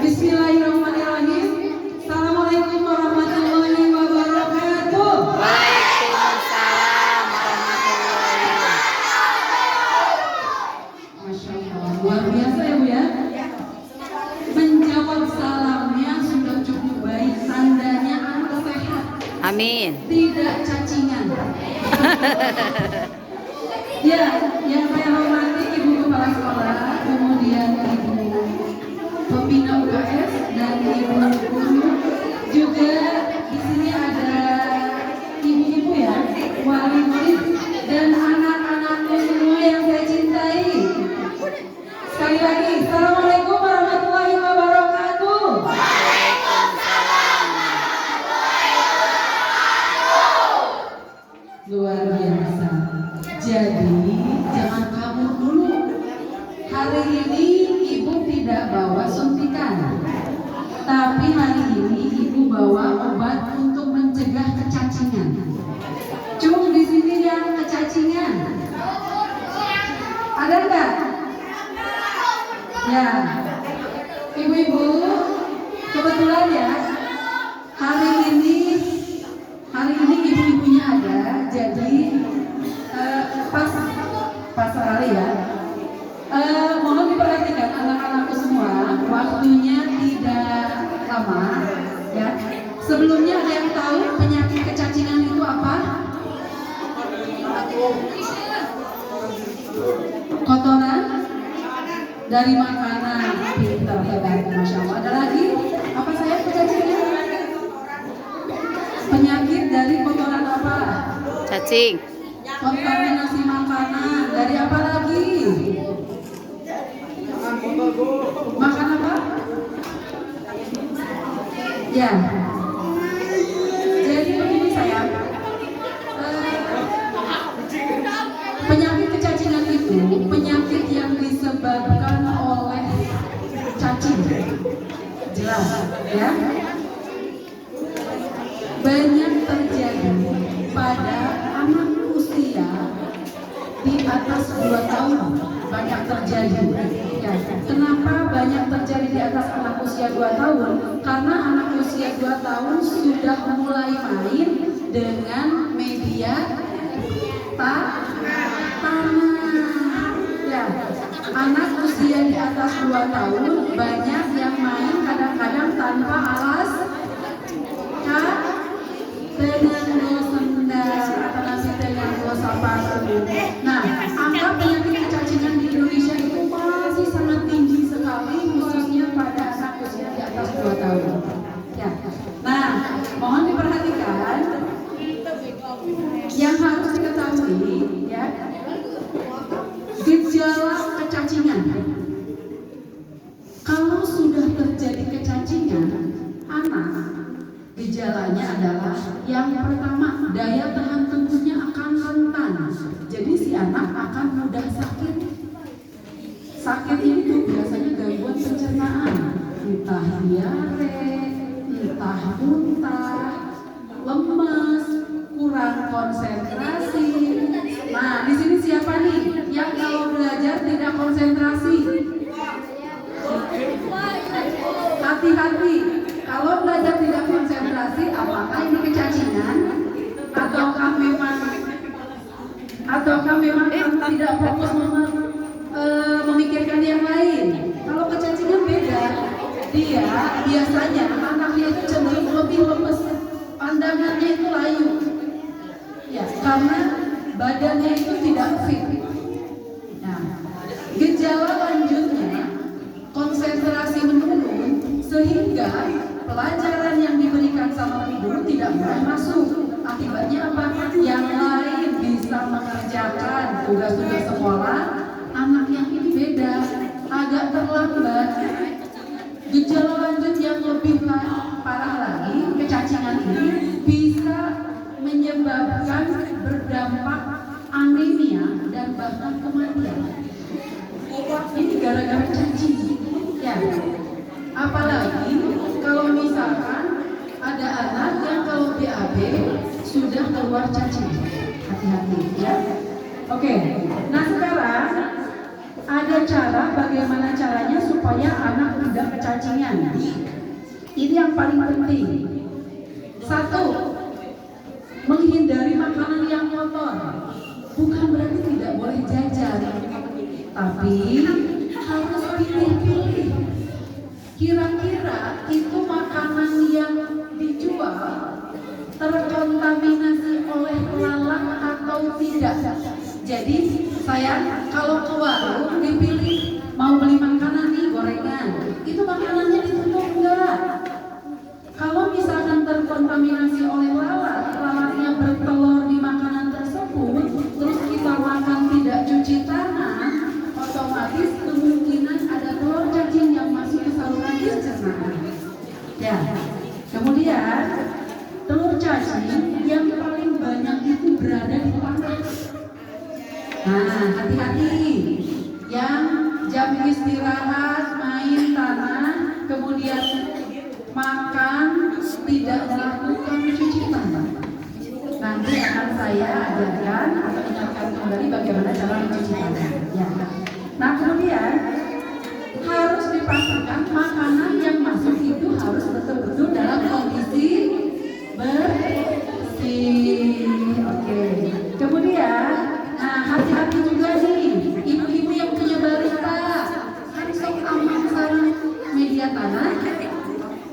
Bismillahirrahmanirrahim. Assalamualaikum warahmatullahi wabarakatuh. Waalaikumsalam warahmatullahi wabarakatuh. Masya Allah, luar biasa ya Bu ya. Menjawab salamnya sudah cukup baik, tandanya anak sehat. Amin. Tidak cacingan. Ya, yang saya hormati Ibu Kepala Sekolah, kemudian Ibu Pembina UKS dan Ibu Guru, juga di sini ada ibu-ibu ya, wali murid dan anak-anakku semua yang saya cintai. Sekali lagi, Assalamualaikum warahmatullahi wabarakatuh. Luar biasa. Jadi jangan kabur dulu. Hari ini ibu tidak bawa suntikan, tapi hari ini ibu bawa obat untuk mencegah kecacingan. Cung di sini yang kecacingan, ada nggak? Ya, ibu-ibu, kebetulan ya hari ini ibu-ibunya ada, jadi pas hari ya. Mohon diperhatikan anak-anakku semua, waktunya tidak lama ya. Sebelumnya ada yang tahu penyakit kecacingan itu apa? Kotoran dari makanan. Pintar, hebat, Masya Allah. Ada lagi? Apa saya kecacingan? Penyakit dari kotoran apa? Cacing. Kontaminasi makanan. Dari apa lagi? Makan apa? Ya. Jadi begini sayang. Penyakit kecacingan itu penyakit yang disebabkan oleh cacing. Jelas, ya. Banyak terjadi pada anak usia di atas 2 tahun. Banyak terjadi. Ya. Kenapa banyak terjadi di atas anak usia 2 tahun? Karena anak usia 2 tahun sudah mulai main dengan media tanah. Ya. Anak usia di atas 2 tahun banyak yang main kadang-kadang tanpa alas dengan sendal atau nasi dengan sepatu. Nah, angka penyakit kecacingan di Indonesia itu masih sangat tinggi sekali, khususnya pada anak usia di atas 2 tahun. Ya. Nah, mohon diperhatikan yang harus diketahui ya, gejala kecacingan. Kalau sudah terjadi kecacingan anak, gejalanya adalah yang pertama, daya tahan tubuhnya akan rentan. Jadi si anak akan mudah sakit. Sakit itu biasanya gangguan pencernaan, entah diare, entah muntah, lemas, kurang konsentrasi. Nah, di sini siapa nih yang kalau belajar tidak konsentrasi? Hati-hati. Kalau belajar tidak konsentrasi, apakah ini kecacingan ataukah memang tidak fokus memikirkan yang lain? Kalau kecacingan beda. Dia biasanya anaknya itu cenderung lebih lemes, pandangannya itu layu. Ya, karena badannya itu tidak fit. Nah, gejala lanjutnya konsentrasi menurun sehingga pelajaran yang diberikan sama guru tidak mulai masuk. Akibatnya apa? Yang lain bisa mengerjakan tugas-tugas sekolah, anak yang ini beda, agak terlambat. Gejala lanjut yang lebih parah lagi, kecacingan ini bisa menyebabkan berdampak anemia dan bahkan kematian. Ini gara-gara cacing. Ya. Apalagi kalau misalkan ada anak yang kalau BAB sudah keluar cacing, hati-hati ya. Oke, nah sekarang ada cara bagaimana caranya supaya anak mencegah cacingan. Ini yang paling penting. Satu, menghindari makanan yang kotor. Bukan berarti tidak boleh jajan, tapi harus pilih-pilih. Kira-kira itu makanan yang dijual terkontaminasi oleh lalat atau tidak. Jadi saya kalau ke warung dipilih mau beli makanan nih, gorengan, itu makanannya ditutup enggak? Kalau misalkan terkontaminasi oleh lalat, lalatnya bertelur di makanan tersebut, terus kita makan tidak cuci tangan, otomatis kemungkinan ada telur cacing yang masuk ke saluran pencernaan. Ya, kemudian telur cacing yang paling banyak itu berada di tanah. Nah, hati-hati yang jam istirahat main tanah, kemudian makan tidak melakukan cuci tangan. Nanti akan saya ajarkan atau ingatkan kembali bagaimana cara mencuci tangan. Ya. Nah, kemudian harus dipastikan makanan yang masuk itu harus betul-betul dalam kondisi bersih. Oke. Kemudian, nah hati-hati juga nih, ibu-ibu yang punya balita harus aman sarang media tanah.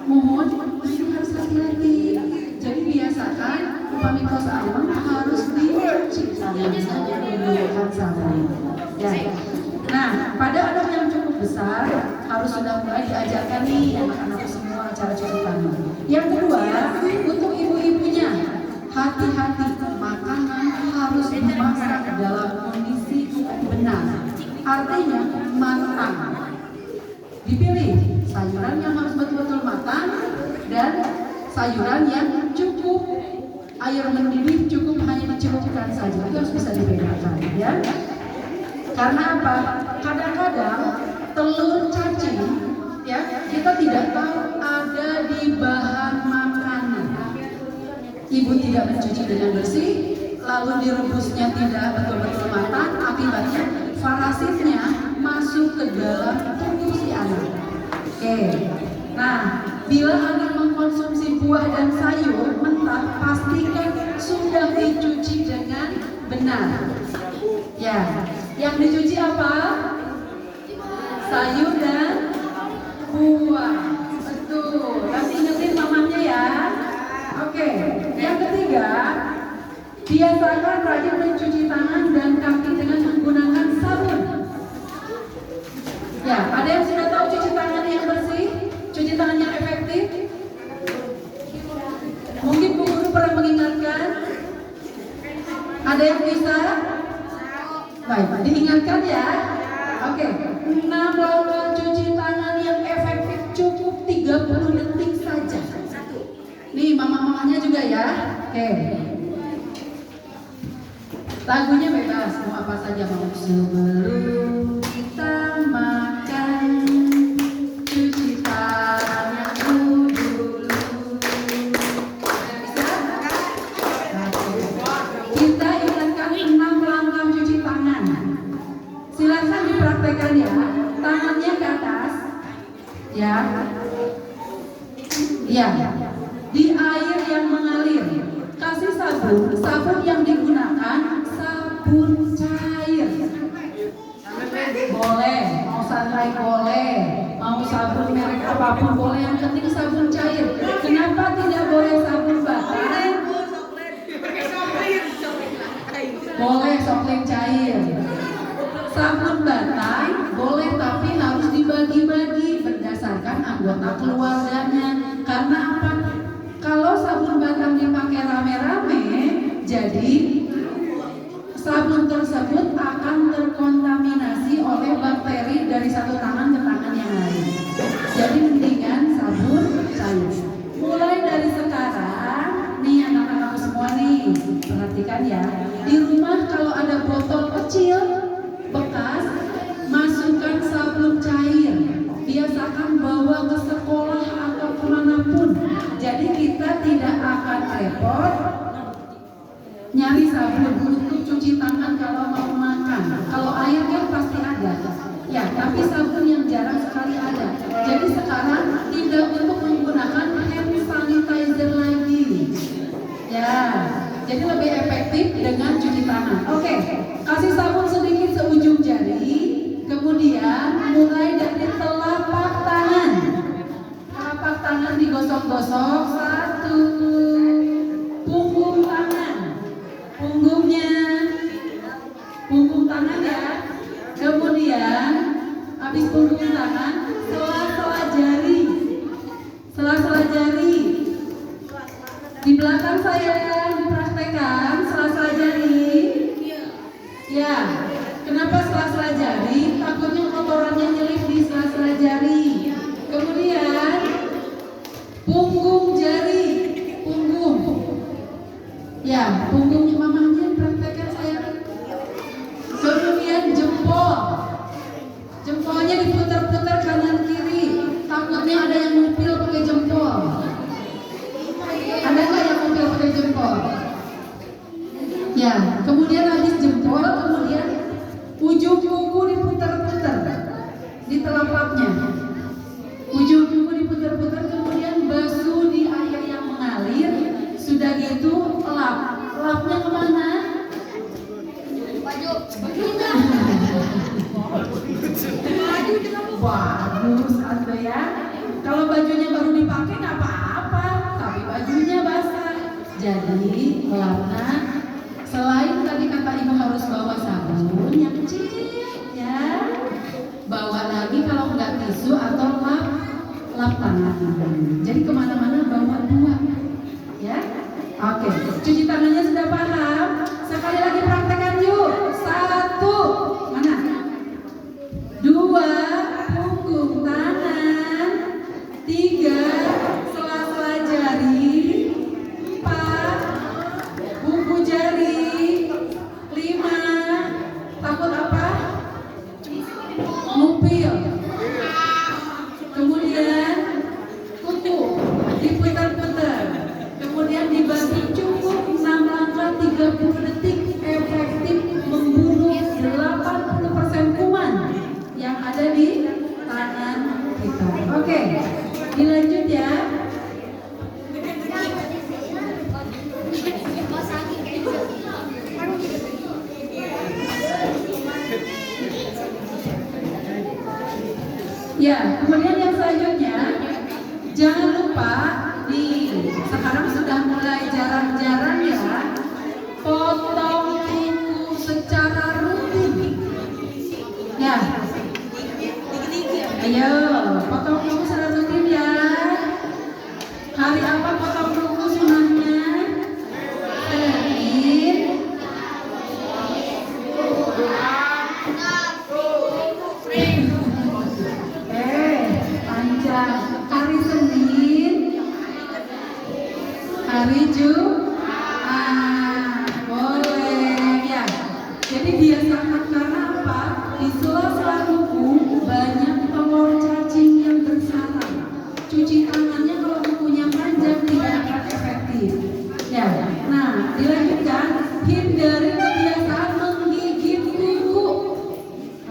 Mohon harus hati-hati. Jadi biasakan upami kos aman harus dicuci menggunakan sabun. Ya. Nah, pada anak yang cukup besar harus sudah mulai diajarkan nih anak-anak semua cara cuci tangan. Yang kedua, untuk ibu-ibunya hati-hati, makanan harus dimasak dalam kondisi benar. Artinya matang. Dipilih sayuran yang harus betul-betul matang dan sayuran yang cukup air mendidih cukup hanya dicelupkan saja. Itu harus bisa dibedakan, ya. Karena apa? Kadang-kadang telur cacing, ya, kita tidak tahu ada di bahan makanan. Ibu tidak mencuci dengan bersih, lalu direbusnya tidak betul-betul matang, akibatnya parasitnya masuk ke dalam tubuh si anak. Oke. Nah, bila anak mengkonsumsi buah dan sayur mentah, pastikan sudah dicuci dengan benar. Ya, yang dicuci apa? Sayur dan buah. Betul. Nanti ingetin mamanya ya. Oke. Yang ketiga, biasakan rajin mencuci tangan dan kaki dengan menggunakan sabun. Ya, ada yang sudah tahu cuci tangan yang bersih, cuci tangan yang efektif? Mungkin Bu Guru pernah mengingatkan. Ada yang bisa? Baik, diingatkan ya. Oke, 6 langkah cuci tangan yang efektif cukup 30 detik saja. Nih, mama-mamanya juga ya. Oke. Lagunya bebas, mau apa saja mau. Sebelum kita makan, cuci tangan dulu. Bisa? Kita ingatkan 6 langkah cuci tangan. Silakan dipraktekkan ya. Tangannya ke atas, ya. Ya. Di air yang mengalir. Kasih sabun yang digunakan sabun cair. Boleh, mau sunlight boleh, mau sabun merek apapun boleh, yang penting sabun cair. Kenapa tidak boleh sabun batai? Boleh soklen cair. Sabun batai boleh, tapi harus dibagi-bagi berdasarkan anggota keluarganya. Karena apa? Kalau sabun batang dipakai rame-rame, jadi sabun tersebut akan terkontaminasi oleh bakteri dari satu tangan ke tangan yang lain. Jadi mendingan sabun cair. Mulai dari sekarang, nih anak-anak semua nih, perhatikan ya. Di rumah kalau ada botol kecil bekas, masukkan sabun cair. Biasakan bawa ke sekolah atau kemanapun. Jadi kita tidak akan repot nyari sabun untuk cuci tangan kalau mau makan. Kalau air kan pasti ada, ya. Tapi sabun yang jarang sekali ada. Jadi diputar-putar, kemudian basuh di air yang mengalir. Sudah gitu lapnya kemana? Bagus Anda ya. Kalau bajunya baru dipakai nggak apa-apa, tapi bajunya basah. Jadi lapnya selain tadi kata ibu harus bawa sabun yang kecil ya, bawa lagi kalau nggak tisu atau lap tangan. Jadi kemana-mana bawa dua ya. Oke, cuci tangannya sudah paham. Sekali lagi praktekkan yuk. 1, mana? 2, punggung tangan. 3, sela-sela jari. 4, buku jari. 5, takut apa? Ngupil. Kemudian kuku diputar-putar. Kemudian dibanting cukup 6 langkah 30 detik, efektif membunuh 80% kuman yang ada di tangan kita. Oke, dilanjut ya. Ya, kemudian yang selanjutnya jangan lupa sekarang sudah mulai jarang-jarang ya, potong kuku secara rutin. Ya, ayo potong kuku secara rutin ya. Hari apa potong kuku sunahnya? Senin. Panjang. Hari Senin. Hari Jumat. Boleh ya. Jadi biasakan, karena apa? Di sela-sela kuku banyak telur cacing yang bersarang. Cuci tangannya kalau kukunya panjang tidak akan efektif. Ya. Nah, dilanjutkan, hindari kebiasaan menggigit kuku.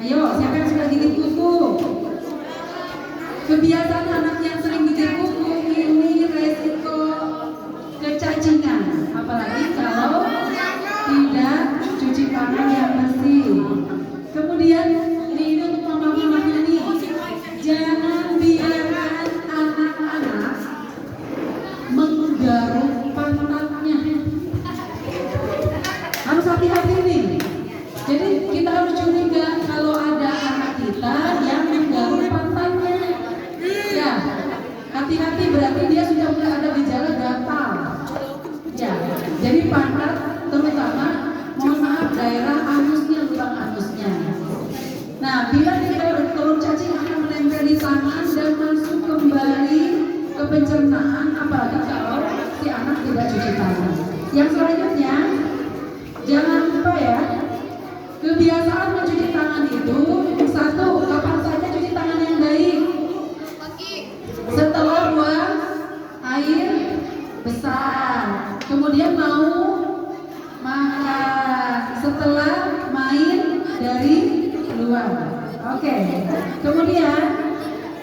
Ayo, siapa yang suka gigit kuku? Kebiasaan anak yang sering gigit kuku ini resiko kecacingan, apalagi kalau tidak cuci tangan yang bersih. Kemudian ini untuk mama-mamanya nih, jangan biarkan anak-anak menggaruk pantatnya. Harus hati-hati nih. Jadi kita harus curiga kalau ada anak kita yang menggaruk pantatnya. Ya, hati-hati, berarti dia sudah mulai ada gejala gatal. Ya, jadi pantat terutama, mohon maaf, daerah anusnya, lubang anusnya. Nah, bila telur cacing akan menempel di tangan dan masuk kembali ke pencernaan, apalagi kalau si anak tidak cuci tangan. Yang selanjutnya, jangan lupa ya, kebiasaan mencuci tangan itu, 1, kapan saja cuci tangan yang baik? Setelah buang air besar, kemudian mau makan, setelah main dari luar. Oke. Kemudian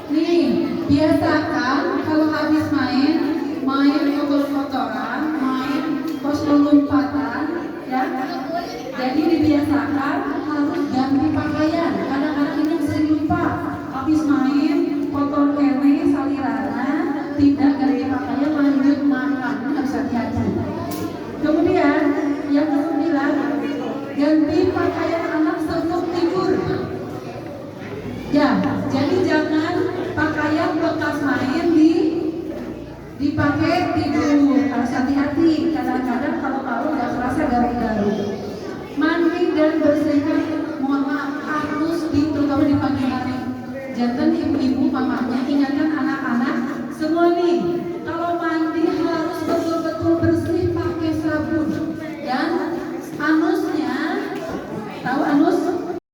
nih, biasakan kalau habis main kotor-kotoran, main pos lompatan ya. Jadi dibiasakan harus ganti pakaian. Kadang-kadang ini sering lupa, habis main kotor kene salirana, tidak ganti pakaian lanjut makan. Ini harus hati-hati. Kemudian yang ke-9, ganti pakaian anak sebelum tidur. Ya, jadi jangan pakaian bekas main dipakai tidur. Harus hati-hati. Kadang-kadang kalau nggak kerasa garuk-garuk. Mandi dan bersihkan, mohon maaf, harus terutama di pagi hari. Jangan ibu-ibu mamanya ingatkan anak-anak semua nih.